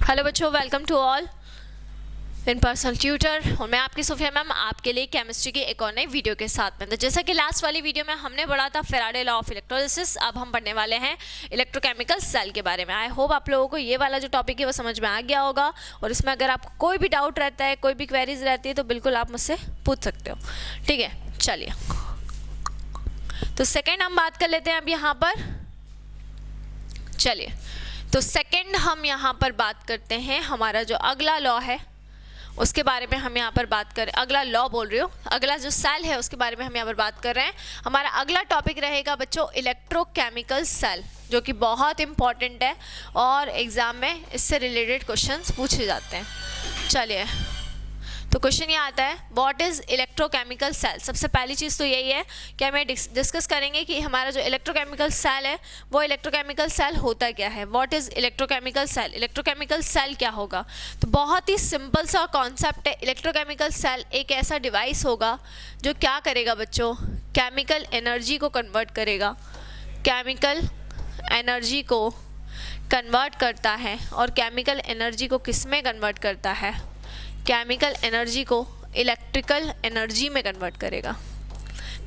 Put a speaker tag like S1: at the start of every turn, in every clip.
S1: Hello बच्चों, welcome to all in personal tutor. और मैं आपकी सोफिया मैम आपके लिए केमिस्ट्री की एक और नई वीडियो के साथ में। तो जैसा कि लास्ट वाली वीडियो में हमने पढ़ा था फैराडे लॉ ऑफ इलेक्ट्रोलिसिस, अब हम पढ़ने वाले हैं इलेक्ट्रोकेमिकल सेल के बारे में। आई होप आप लोगों को ये वाला जो टॉपिक है वो समझ में आ गया होगा। और इसमें अगर आपको कोई भी डाउट रहता है, कोई भी क्वेरीज रहती है, तो बिल्कुल आप मुझसे पूछ सकते हो। ठीक है, चलिए तो सेकेंड हम बात कर लेते हैं अब यहाँ पर। चलिए तो सेकंड हम यहाँ पर बात करते हैं, हमारा जो अगला लॉ है उसके बारे में हम यहाँ पर बात करें। अगला लॉ बोल रही हूँ, अगला जो सेल है उसके बारे में हम यहाँ पर बात कर रहे हैं। हमारा अगला टॉपिक रहेगा बच्चों इलेक्ट्रोकेमिकल सेल, जो कि बहुत इंपॉर्टेंट है और एग्जाम में इससे रिलेटेड क्वेश्चंस पूछे जाते हैं। चलिए तो क्वेश्चन ये आता है, व्हाट इज इलेक्ट्रोकेमिकल सेल। सबसे पहली चीज़ तो यही है कि हमें डिस्कस करेंगे कि हमारा जो इलेक्ट्रोकेमिकल सेल है वो इलेक्ट्रोकेमिकल सेल होता क्या है। What is electrochemical cell, electrochemical cell क्या होगा। तो बहुत ही सिंपल सा कॉन्सेप्ट है। इलेक्ट्रोकेमिकल सेल एक ऐसा डिवाइस होगा जो क्या करेगा बच्चों, केमिकल एनर्जी को कन्वर्ट करेगा, केमिकल एनर्जी को कन्वर्ट करता है। और केमिकल एनर्जी को किस में कन्वर्ट करता है, केमिकल एनर्जी को इलेक्ट्रिकल एनर्जी में कन्वर्ट करेगा।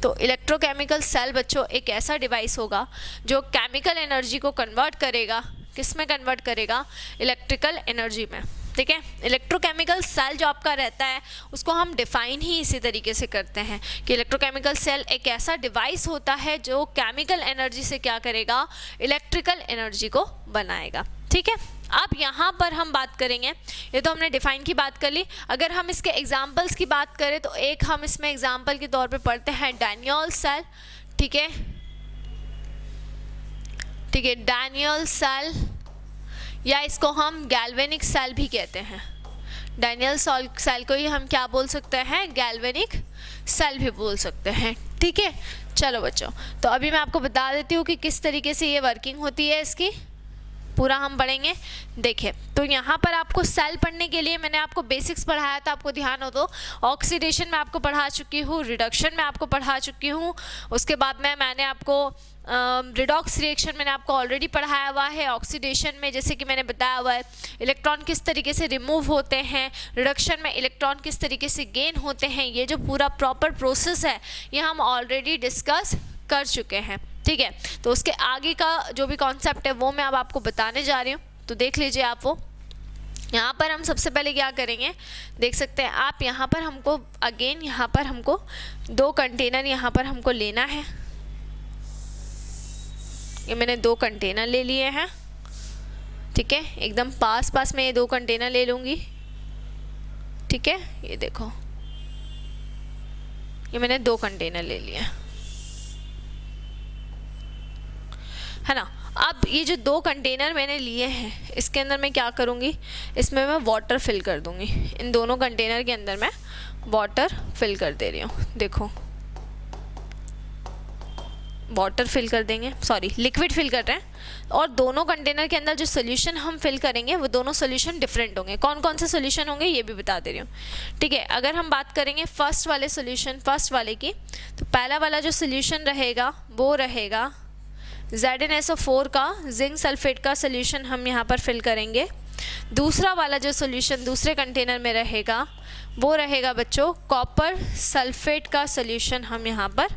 S1: तो इलेक्ट्रोकेमिकल सेल बच्चों एक ऐसा डिवाइस होगा जो केमिकल एनर्जी को कन्वर्ट करेगा, किस में कन्वर्ट करेगा, इलेक्ट्रिकल एनर्जी में। ठीक है, इलेक्ट्रोकेमिकल सेल जो आपका रहता है उसको हम डिफाइन ही इसी तरीके से करते हैं कि इलेक्ट्रोकेमिकल सेल एक ऐसा डिवाइस होता है जो केमिकल एनर्जी से क्या करेगा, इलेक्ट्रिकल एनर्जी को बनाएगा। ठीक है, अब यहाँ पर हम बात करेंगे, ये तो हमने डिफाइन की बात कर ली। अगर हम इसके एग्जाम्पल्स की बात करें तो एक हम इसमें एग्जाम्पल के तौर पे पढ़ते हैं डैनियल सेल। ठीक है, ठीक है, डैनियल सेल, या इसको हम गैल्वेनिक सेल भी कहते हैं। डैनियल सेल को ही हम क्या बोल सकते हैं, गैल्वेनिक सेल भी बोल सकते हैं। ठीक है, चलो बच्चों तो अभी मैं आपको बता देती हूँ कि किस तरीके से ये वर्किंग होती है, इसकी पूरा हम पढ़ेंगे। देखिए तो यहाँ पर आपको सेल पढ़ने के लिए मैंने आपको बेसिक्स पढ़ाया था, आपको ध्यान हो तो। ऑक्सीडेशन में आपको पढ़ा चुकी हूँ, रिडक्शन में आपको पढ़ा चुकी हूँ, उसके बाद में मैंने आपको रिडॉक्स रिएक्शन मैंने आपको ऑलरेडी पढ़ाया हुआ है। ऑक्सीडेशन में जैसे कि मैंने बताया हुआ है इलेक्ट्रॉन किस तरीके से रिमूव होते हैं, रिडक्शन में इलेक्ट्रॉन किस तरीके से गेन होते हैं, ये जो पूरा प्रॉपर प्रोसेस है ये हम ऑलरेडी डिस्कस कर चुके हैं। ठीक है, तो उसके आगे का जो भी कॉन्सेप्ट है वो मैं अब आपको बताने जा रही हूँ, तो देख लीजिए आप वो। यहाँ पर हम सबसे पहले क्या करेंगे, देख सकते हैं आप यहाँ पर हमको अगेन यहाँ पर हमको दो कंटेनर यहाँ पर हमको लेना है। ये मैंने दो कंटेनर ले लिए हैं। ठीक है, एकदम पास पास में ये दो कंटेनर ले लूँगी। ठीक है, ये देखो ये मैंने दो कंटेनर ले लिए है ना। अब ये जो दो कंटेनर मैंने लिए हैं इसके अंदर मैं क्या करूँगी, इसमें मैं वाटर फिल कर दूँगी। इन दोनों कंटेनर के अंदर मैं वाटर फिल कर दे रही हूँ। देखो वाटर फिल कर देंगे, सॉरी लिक्विड फिल कर रहे हैं। और दोनों कंटेनर के अंदर जो सोल्यूशन हम फिल करेंगे वो दोनों सोल्यूशन डिफरेंट होंगे। कौन कौन से सोल्यूशन होंगे ये भी बता दे रही हूँ। ठीक है, अगर हम बात करेंगे फर्स्ट वाले सोल्यूशन, फर्स्ट वाले की, तो पहला वाला जो सोल्यूशन रहेगा वो रहेगा ZnSO4 का जिंक सल्फेट का सोल्यूशन हम यहाँ पर फिल करेंगे। दूसरा वाला जो सोल्यूशन दूसरे कंटेनर में रहेगा वो रहेगा बच्चों कॉपर सल्फेट का सोल्यूशन हम यहाँ पर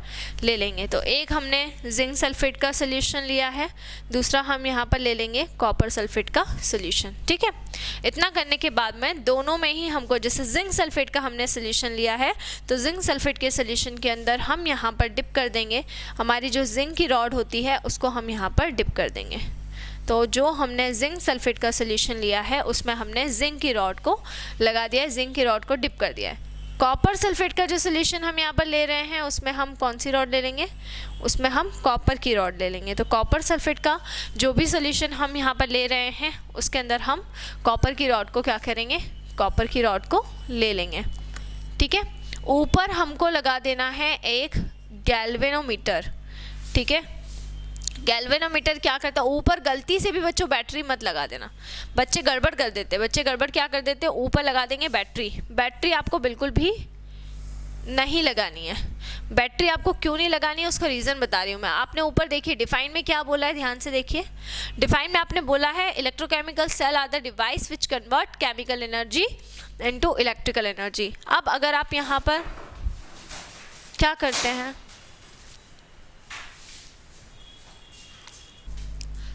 S1: ले लेंगे। तो एक हमने जिंक सल्फेट का सोल्यूशन लिया है, दूसरा हम यहाँ पर ले लेंगे कॉपर सल्फेट का सोल्यूशन। ठीक है, इतना करने के बाद में दोनों में ही हमको, जैसे जिंक सल्फेट का हमने सोल्यूशन लिया है तो जिंक सल्फेट के सोल्यूशन के अंदर हम यहाँ पर डिप कर देंगे, हमारी जो जिंक की रॉड होती है उसको हम यहाँ पर डिप कर देंगे। तो जो हमने जिंक सल्फेट का सोल्यूशन लिया है उसमें हमने जिंक की रॉड को लगा दिया है, जिंक की रॉड को डिप कर दिया है। कॉपर सल्फेट का जो सोल्यूशन हम यहाँ पर ले रहे हैं उसमें हम कौन सी रॉड ले लेंगे, उसमें हम कॉपर की रॉड ले लेंगे। तो कॉपर सल्फेट का जो भी सोल्यूशन हम यहाँ पर ले रहे हैं उसके अंदर हम कॉपर की रॉड को क्या करेंगे, कॉपर की रॉड को ले लेंगे। ठीक है, ऊपर हमको लगा देना है एक गैल्वेनोमीटर। ठीक है, गैल्वेनोमीटर क्या करता है, ऊपर गलती से भी बच्चों बैटरी मत लगा देना, बच्चे गड़बड़ कर देते हैं। बच्चे गड़बड़ क्या कर देते हैं, ऊपर लगा देंगे बैटरी। बैटरी आपको बिल्कुल भी नहीं लगानी है। बैटरी आपको क्यों नहीं लगानी है उसका रीज़न बता रही हूँ मैं। आपने ऊपर देखिए डिफाइन में क्या बोला है, ध्यान से देखिए। डिफाइन में आपने बोला है electrochemical cell are the device which convert chemical energy into electrical energy. अब अगर आप यहाँ पर क्या करते हैं,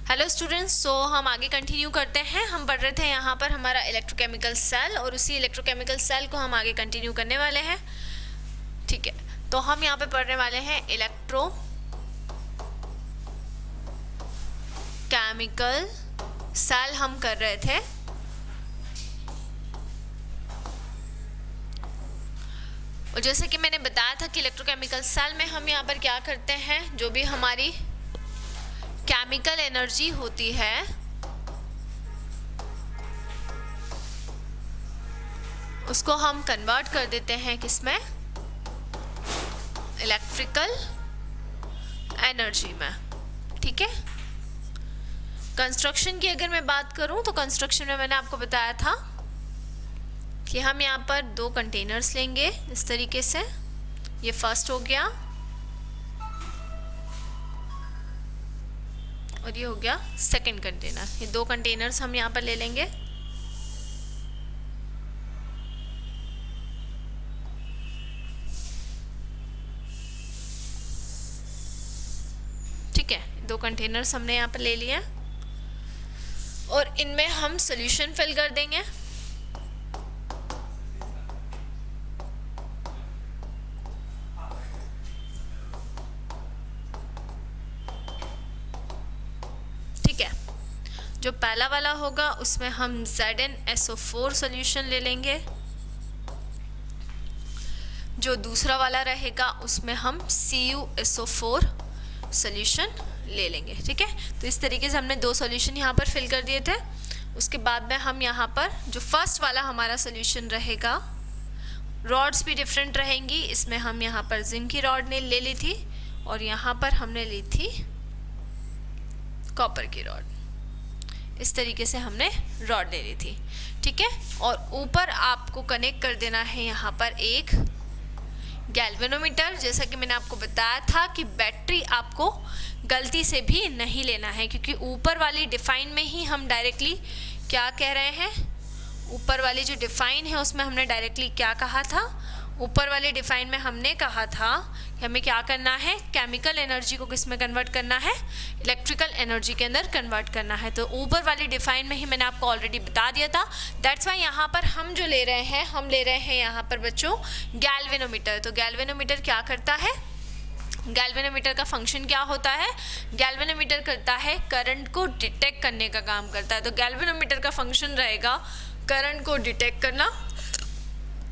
S1: हेलो स्टूडेंट्स, सो हम आगे कंटिन्यू करते हैं। हम पढ़ रहे थे यहाँ पर हमारा इलेक्ट्रोकेमिकल सेल, और उसी इलेक्ट्रोकेमिकल सेल को हम आगे कंटिन्यू करने वाले हैं। ठीक है, तो हम यहाँ पे पढ़ने वाले हैं इलेक्ट्रो केमिकल सेल हम कर रहे थे। और जैसे कि मैंने बताया था कि इलेक्ट्रोकेमिकल सेल में हम यहाँ पर क्या करते हैं, जो भी हमारी केमिकल एनर्जी होती है उसको हम कन्वर्ट कर देते हैं किसमें, इलेक्ट्रिकल एनर्जी में। ठीक है, कंस्ट्रक्शन की अगर मैं बात करूं तो कंस्ट्रक्शन में मैंने आपको बताया था कि हम यहाँ पर 2 कंटेनर्स लेंगे इस तरीके से। ये फर्स्ट हो गया और ये हो गया सेकंड कंटेनर। ये 2 कंटेनर्स हम यहाँ पर ले लेंगे। ठीक है, 2 कंटेनर्स हमने यहाँ पर ले लिए और इनमें हम सॉल्यूशन फिल कर देंगे। जो पहला वाला होगा उसमें हम ZnSO4 सॉल्यूशन ले लेंगे। जो दूसरा वाला रहेगा उसमें हम CuSO4 सॉल्यूशन ले लेंगे। ठीक है, तो इस तरीके से हमने 2 सॉल्यूशन यहाँ पर फिल कर दिए थे। उसके बाद में हम यहाँ पर जो फर्स्ट वाला हमारा सॉल्यूशन रहेगा, रॉड्स भी डिफरेंट रहेंगी। इसमें हम यहाँ पर जिंक की रॉड ने ले ली थी और यहाँ पर हमने ली थी कॉपर की रॉड। इस तरीके से हमने रॉड ले ली थी। ठीक है, और ऊपर आपको कनेक्ट कर देना है यहाँ पर एक गैल्वेनोमीटर। जैसा कि मैंने आपको बताया था कि बैटरी आपको गलती से भी नहीं लेना है, क्योंकि ऊपर वाली डिफाइन में ही हम डायरेक्टली क्या कह रहे हैं, ऊपर वाली जो डिफाइन है उसमें हमने डायरेक्टली क्या कहा था, ऊपर वाले डिफाइन में हमने कहा था कि हमें क्या करना है, केमिकल एनर्जी को किस में कन्वर्ट करना है, इलेक्ट्रिकल एनर्जी के अंदर कन्वर्ट करना है। तो ऊपर वाली डिफाइन में ही मैंने आपको ऑलरेडी बता दिया था। दैट्स वाई यहाँ पर हम जो ले रहे हैं, हम ले रहे हैं यहाँ पर बच्चों गैल्वेनोमीटर। तो गैल्वेनोमीटर क्या करता है, गैल्वेनोमीटर का फंक्शन क्या होता है, गैल्वेनोमीटर करता है करंट को डिटेक्ट करने का काम करता है। तो गैल्वेनोमीटर का फंक्शन रहेगा करंट को डिटेक्ट करना,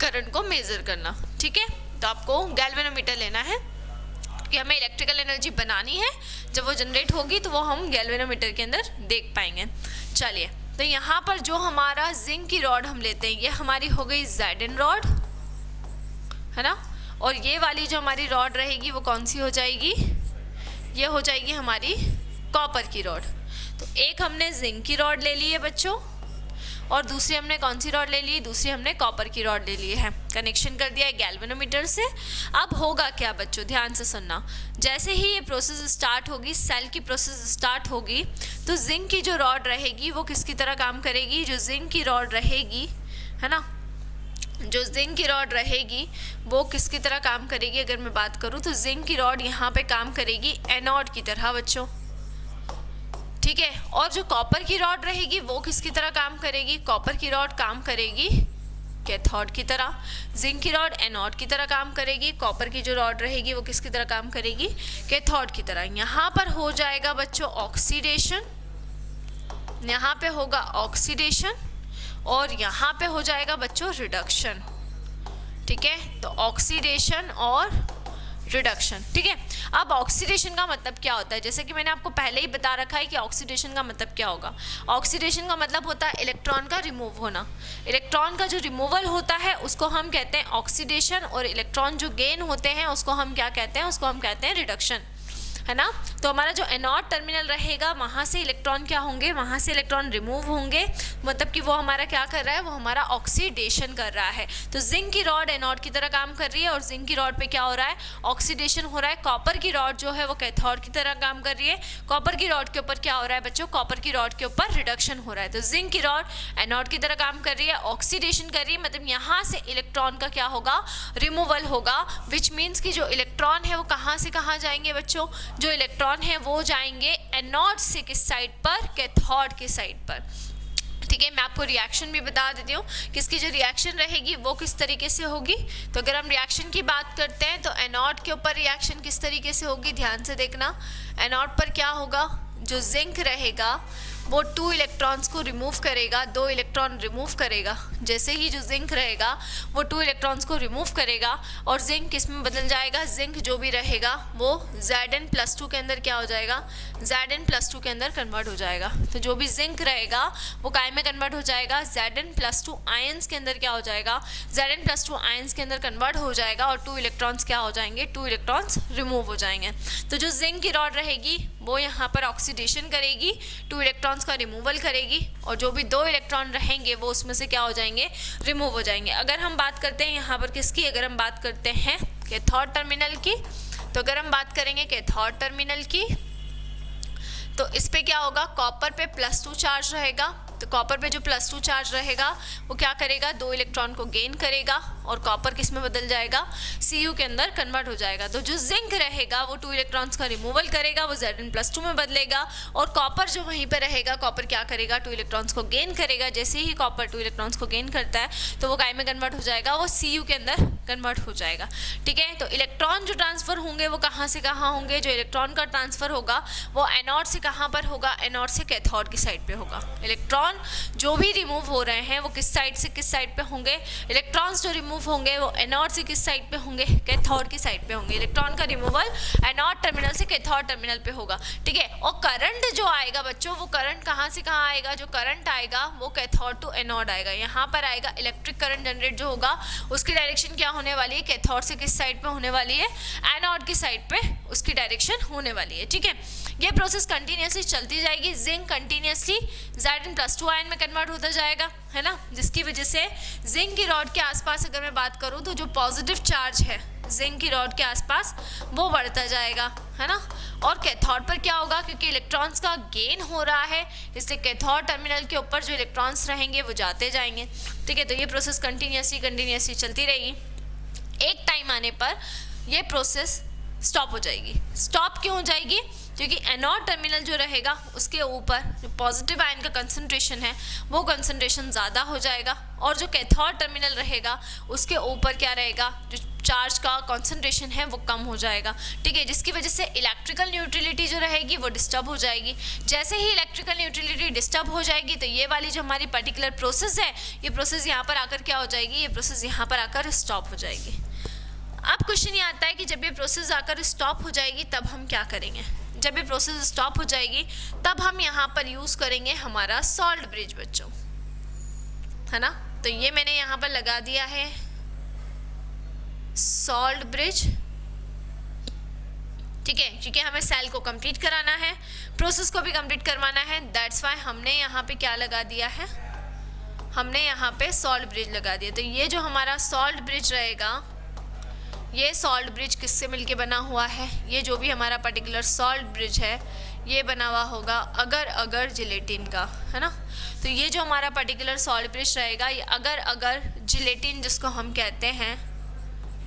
S1: करंट को मेजर करना। ठीक है, तो आपको गैल्वेनोमीटर लेना है कि हमें इलेक्ट्रिकल एनर्जी बनानी है। जब वो जनरेट होगी तो वो हम गैल्वेनोमीटर के अंदर देख पाएंगे। चलिए, तो यहाँ पर जो हमारा जिंक की रॉड हम लेते हैं, ये हमारी हो गई Zn रॉड, है ना। और ये वाली जो हमारी रॉड रहेगी वो कौन सी हो जाएगी, ये हो जाएगी हमारी कॉपर की रॉड। तो एक हमने जिंक की रॉड ले ली है बच्चों, और दूसरी हमने कौन सी रॉड ले ली, दूसरी हमने कॉपर की रॉड ले ली है। कनेक्शन कर दिया है गैल्वेनोमीटर से। अब होगा क्या बच्चों, ध्यान से सुनना। जैसे ही ये प्रोसेस स्टार्ट होगी, सेल की प्रोसेस स्टार्ट होगी, तो जिंक की जो रॉड रहेगी वो किसकी तरह काम करेगी, जो जिंक की रॉड रहेगी, है ना, जो जिंक की रॉड रहेगी वो किसकी तरह काम करेगी। अगर मैं बात करूँ तो जिंक की रॉड यहाँ पे काम करेगी एनोड की तरह बच्चों। ठीक है, और जो कॉपर की रॉड रहेगी वो किसकी तरह काम करेगी, कॉपर की रॉड काम करेगी कैथोड की तरह, जिंक की रॉड एनोड की तरह काम करेगी, कॉपर की जो रॉड रहेगी वो किसकी तरह काम करेगी, कैथोड की तरह। यहाँ पर हो जाएगा बच्चों ऑक्सीडेशन, यहाँ पे होगा ऑक्सीडेशन, और यहाँ पे हो जाएगा बच्चों रिडक्शन। ठीक है, तो ऑक्सीडेशन और रिडक्शन। ठीक है, अब ऑक्सीडेशन का मतलब क्या होता है, जैसे कि मैंने आपको पहले ही बता रखा है कि ऑक्सीडेशन का मतलब क्या होगा। ऑक्सीडेशन का मतलब होता है इलेक्ट्रॉन का रिमूव होना। इलेक्ट्रॉन का जो रिमूवल होता है उसको हम कहते हैं ऑक्सीडेशन, और इलेक्ट्रॉन जो गेन होते हैं उसको हम क्या कहते हैं, उसको हम कहते हैं रिडक्शन। है ना। तो हमारा जो एनोड टर्मिनल रहेगा वहाँ से इलेक्ट्रॉन क्या होंगे, वहाँ से इलेक्ट्रॉन रिमूव होंगे, मतलब कि वो हमारा क्या कर रहा है, वो हमारा ऑक्सीडेशन कर रहा है। तो जिंक की रॉड एनोड की तरह काम कर रही है और जिंक की रॉड पे क्या हो रहा है, ऑक्सीडेशन हो रहा है। कॉपर की रॉड जो है वो कैथोड की तरह काम कर रही है। कॉपर की रॉड के ऊपर क्या हो रहा है बच्चों, कॉपर की रॉड के ऊपर रिडक्शन हो रहा है। तो जिंक की रॉड एनोड की तरह काम कर रही है, ऑक्सीडेशन कर रही है, मतलब यहाँ से इलेक्ट्रॉन का क्या होगा, रिमूवल होगा। विच मीन्स कि जो इलेक्ट्रॉन है वो कहाँ से कहाँ जाएंगे बच्चों, जो इलेक्ट्रॉन है वो जाएंगे एनोड से किस साइड पर, कैथोड की साइड पर। ठीक है, मैं आपको रिएक्शन भी बता देती हूँ कि इसकी जो रिएक्शन रहेगी वो किस तरीके से होगी। तो अगर हम रिएक्शन की बात करते हैं तो एनोड के ऊपर रिएक्शन किस तरीके से होगी, ध्यान से देखना। एनोड पर क्या होगा, जो जिंक रहेगा वो 2 इलेक्ट्रॉन्स को रिमूव करेगा, 2 इलेक्ट्रॉन रिमूव करेगा। जैसे ही जो जिंक रहेगा वो 2 इलेक्ट्रॉन्स को रिमूव करेगा और जिंक किस में बदल जाएगा, जिंक जो भी रहेगा वो Zn+2 के अंदर क्या हो जाएगा, Zn+2 के अंदर कन्वर्ट हो जाएगा। तो जो भी जिंक रहेगा वो काय में कन्वर्ट हो जाएगा, Zn+2 आयंस के अंदर क्या हो जाएगा, Zn+2 आयंस के अंदर कन्वर्ट हो जाएगा और 2 इलेक्ट्रॉन्स क्या हो जाएंगे, 2 इलेक्ट्रॉन्स रिमूव हो जाएंगे। तो जो जिंक की रॉड रहेगी वो यहाँ पर ऑक्सीडेशन करेगी, 2 इलेक्ट्रॉन्स का रिमूवल करेगी और जो भी 2 इलेक्ट्रॉन रहेंगे वो उसमें से क्या हो जाएंगे, रिमूव हो जाएंगे। अगर हम बात करते हैं यहाँ पर किसकी, अगर हम बात करते हैं कैथोड टर्मिनल की, तो अगर हम बात करेंगे कैथोड टर्मिनल की तो इस पे क्या होगा, कॉपर पे +2 चार्ज रहेगा। तो कॉपर पे जो +2 चार्ज रहेगा वो क्या करेगा, 2 इलेक्ट्रॉन को गेन करेगा और कॉपर किस में बदल जाएगा, Cu के अंदर कन्वर्ट हो जाएगा। तो जो जिंक रहेगा वो 2 इलेक्ट्रॉन्स का रिमूवल करेगा, वो Zn+2 में बदलेगा और कॉपर जो वहीं पे रहेगा, कॉपर क्या करेगा, 2 इलेक्ट्रॉन्स को गेन करेगा। जैसे ही कॉपर 2 इलेक्ट्रॉन्स को गेन करता है तो वो काय में कन्वर्ट हो जाएगा, वो Cu के अंदर कन्वर्ट हो जाएगा। ठीक है, तो इलेक्ट्रॉन जो ट्रांसफर होंगे वो कहाँ से कहाँ होंगे, जो इलेक्ट्रॉन का ट्रांसफर होगा वो एनोड से कहाँ पर होगा, एनोड से कैथोड की साइड पे होगा। इलेक्ट्रॉन जो भी रिमूव हो रहे हैं वो किस साइड से किस साइड पे होंगे, इलेक्ट्रॉन्स जो रिमूव होंगे वो एनोड से किस साइड पे होंगे, कैथोड की साइड पे होंगे। इलेक्ट्रॉन का रिमूवल एनोड टर्मिनल से कैथोड टर्मिनल पे होगा। ठीक है, और करंट जो आएगा बच्चों वो करंट कहाँ से कहाँ आएगा, जो करंट आएगा वो कैथोड टू एनोड आएगा। यहाँ पर आएगा इलेक्ट्रिक करंट जनरेट जो होगा उसकी डायरेक्शन क्या होने वाली है, कैथोड से किस साइड पे होने वाली है, एनोड की साइड पे उसकी डायरेक्शन होने वाली है। ठीक है, ये प्रोसेस कंटिन्यूसली चलती जाएगी। जिंक कंटिन्यूसली Zn+2 आयन में कन्वर्ट होता जाएगा, है ना, जिसकी वजह से जिंक की रॉड के आसपास अगर मैं बात करूं तो जो पॉजिटिव चार्ज है जिंक की रॉड के आसपास वो बढ़ता जाएगा, है ना। और कैथोड पर क्या होगा, क्योंकि इलेक्ट्रॉन्स का गेन हो रहा है इसलिए कैथोड टर्मिनल के ऊपर जो इलेक्ट्रॉन्स रहेंगे वो जाते जाएंगे। ठीक है, तो ये प्रोसेस कंटिन्यूसली चलती रहेगी। एक टाइम आने पर ये प्रोसेस स्टॉप हो जाएगी। स्टॉप क्यों हो जाएगी, क्योंकि एनोड टर्मिनल जो रहेगा उसके ऊपर जो पॉजिटिव आयन का कंसंट्रेशन है वो कंसंट्रेशन ज़्यादा हो जाएगा और जो कैथोड टर्मिनल रहेगा उसके ऊपर क्या रहेगा, जो चार्ज का कंसंट्रेशन है वो कम हो जाएगा। ठीक है, जिसकी वजह से इलेक्ट्रिकल न्यूट्रलिटी जो रहेगी वो डिस्टर्ब हो जाएगी। जैसे ही इलेक्ट्रिकल न्यूट्रलिटी डिस्टर्ब हो जाएगी तो ये वाली जो हमारी पर्टिकुलर प्रोसेस है ये प्रोसेस यहाँ पर आकर क्या हो जाएगी, ये प्रोसेस यहाँ पर आकर स्टॉप हो जाएगी। अब क्वेश्चन ये आता है कि जब ये प्रोसेस आकर स्टॉप हो जाएगी तब हम क्या करेंगे। जब ये प्रोसेस स्टॉप हो जाएगी तब हम यहाँ पर यूज़ करेंगे हमारा सॉल्ट ब्रिज बच्चों, है ना। तो ये मैंने यहाँ पर लगा दिया है सॉल्ट ब्रिज। ठीक है, क्योंकि हमें सेल को कंप्लीट कराना है, प्रोसेस को भी कंप्लीट करवाना है, दैट्स वाई हमने यहाँ पे क्या लगा दिया है, हमने यहाँ पे सॉल्ट ब्रिज लगा दिया। तो ये जो हमारा सॉल्ट ब्रिज रहेगा ये सॉल्ट ब्रिज किससे मिलके बना हुआ है, ये जो भी हमारा पर्टिकुलर सॉल्ट ब्रिज है ये बना हुआ होगा अगर जिलेटिन का, है ना। तो ये जो हमारा पर्टिकुलर सॉल्ट ब्रिज रहेगा ये अगर जिलेटिन जिसको हम कहते हैं,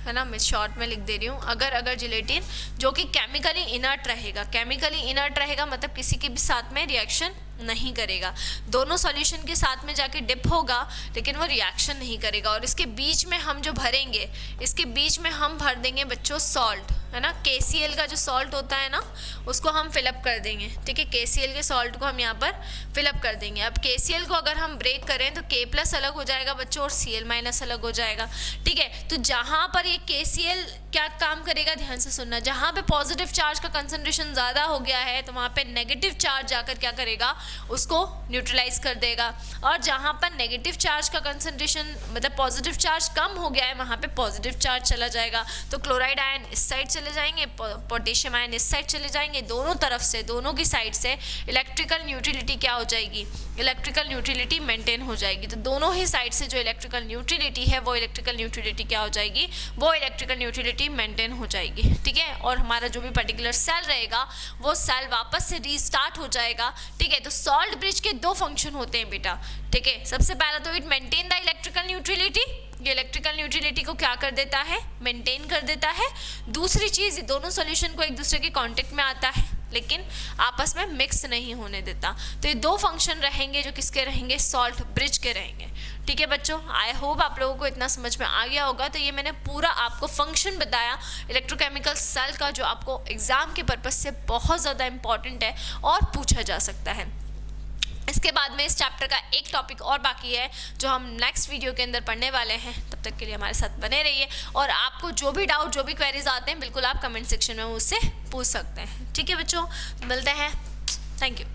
S1: है ना, मैं शॉर्ट में लिख दे रही हूँ अगर जिलेटिन, जो कि केमिकली इनर्ट रहेगा। केमिकली इनर्ट रहेगा मतलब किसी के भी साथ में रिएक्शन नहीं करेगा, दोनों सॉल्यूशन के साथ में जाके डिप होगा लेकिन वो रिएक्शन नहीं करेगा। और इसके बीच में हम जो भरेंगे, इसके बीच में हम भर देंगे बच्चों सॉल्ट, है ना। KCl का जो सॉल्ट होता है ना उसको हम फिलअप कर देंगे। ठीक है, KCl के सॉल्ट को हम यहाँ पर फिलअप कर देंगे। अब KCl को अगर हम ब्रेक करें तो K+ अलग हो जाएगा बच्चों और Cl- अलग हो जाएगा। ठीक है, तो जहाँ पर ये KCl क्या काम करेगा, ध्यान से सुनना, जहाँ पे पॉजिटिव चार्ज का कंसंट्रेशन ज़्यादा हो गया है तो वहाँ पे नेगेटिव चार्ज जाकर क्या करेगा, उसको न्यूट्रलाइज कर देगा। और जहाँ पर नेगेटिव चार्ज का कंसंट्रेशन मतलब पॉजिटिव चार्ज कम हो गया है वहाँ पे पॉजिटिव चार्ज चला जाएगा। तो क्लोराइड आयन इस साइड चले जाएंगे, पोटेशियम आयन इस साइड चले जाएंगे, दोनों तरफ से, दोनों की साइड से इलेक्ट्रिकल न्यूट्रलिटी क्या हो जाएगी, इलेक्ट्रिकल न्यूट्रलिटी मेंटेन हो जाएगी। तो दोनों ही साइड से जो इलेक्ट्रिकल न्यूट्रलिटी है वो इलेक्ट्रिकल न्यूट्रलिटी क्या हो जाएगी, वो इलेक्ट्रिकल न्यूट्रलिटी मेंटेन हो जाएगी, ठीक है। और हमारा जो भी पर्टिकुलर सेल रहेगा वो सेल वापस से रीस्टार्ट हो जाएगा, ठीक है। तो सॉल्ट ब्रिज के दो फंक्शन होते हैं बेटा, ठीक है। सबसे पहला तो it maintain the electrical neutrality, ये इलेक्ट्रिकल न्यूट्रलिटी को क्या कर देता है, मेंटेन कर देता है। दूसरी चीज, दोनों सॉल्यूशन को एक दूसरे के कांटेक्ट में आता है लेकिन आपस में मिक्स नहीं होने देता। तो ये दो फंक्शन रहेंगे जो किसके रहेंगे, सॉल्ट ब्रिज के रहेंगे, ठीक है बच्चों। आई होप आप लोगों को इतना समझ में आ गया होगा। तो ये मैंने पूरा आपको फंक्शन बताया इलेक्ट्रोकेमिकल सेल का, जो आपको एग्जाम के पर्पज से बहुत ज़्यादा इंपॉर्टेंट है और पूछा जा सकता है। इसके बाद में इस चैप्टर का एक टॉपिक और बाकी है जो हम नेक्स्ट वीडियो के अंदर पढ़ने वाले हैं। तब तक के लिए हमारे साथ बने रहिए और आपको जो भी डाउट, जो भी क्वेरीज आते हैं बिल्कुल आप कमेंट सेक्शन में मुझसे पूछ सकते हैं, ठीक है बच्चों। मिलते हैं, थैंक यू।